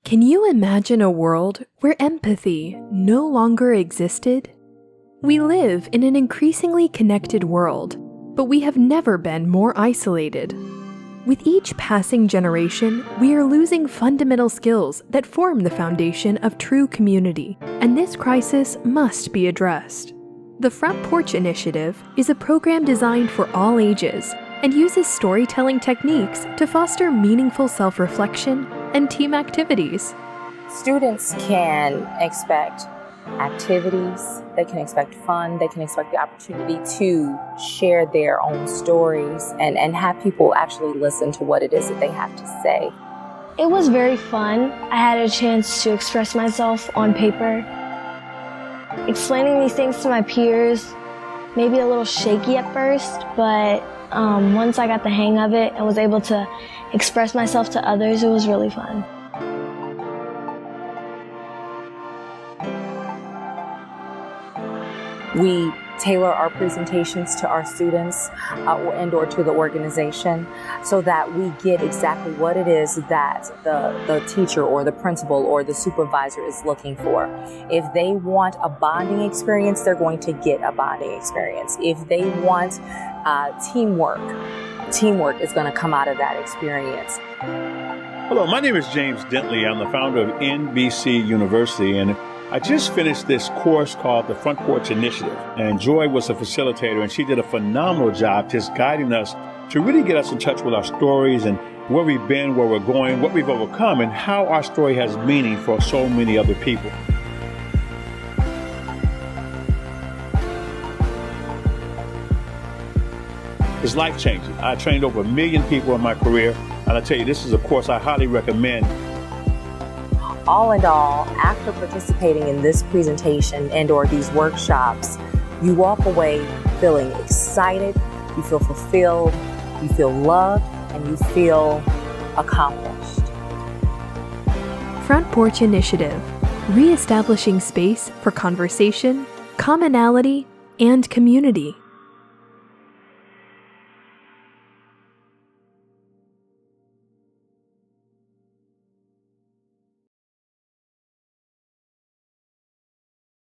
Can you imagine a world where empathy no longer existed? We live in an increasingly connected world, but we have never been more isolated. With each passing generation, we are losing fundamental skills that form the foundation of true community, and this crisis must be addressed. The Front Porch Initiative is a program designed for all ages and uses storytelling techniques to foster meaningful self-reflection and team activities. Students can expect activities, they can expect fun, they can expect the opportunity to share their own stories and have people actually listen to what it is that they have to say. It was very fun. I had a chance to express myself on paper. Explaining these things to my peers, maybe a little shaky at first, but once I got the hang of it and was able to express myself to others, it was really fun. We tailor our presentations to our students or to the organization so that we get exactly what it is that the teacher or the principal or the supervisor is looking for. If they want a bonding experience, they're going to get a bonding experience. If they want teamwork is going to come out of that experience. Hello, my name is James Dentley. I'm the founder of NBC University, and I just finished this course called the Front Porch Initiative, and Joy was a facilitator, and she did a phenomenal job just guiding us to really get us in touch with our stories and where we've been, where we're going, what we've overcome, and how our story has meaning for so many other people. It's life-changing. I trained over 1 million people in my career, and I tell you, this is a course I highly recommend. All in all, after participating in this presentation and/or these workshops, you walk away feeling excited, you feel fulfilled, you feel loved, and you feel accomplished. Front Porch Initiative, reestablishing space for conversation, commonality, and community.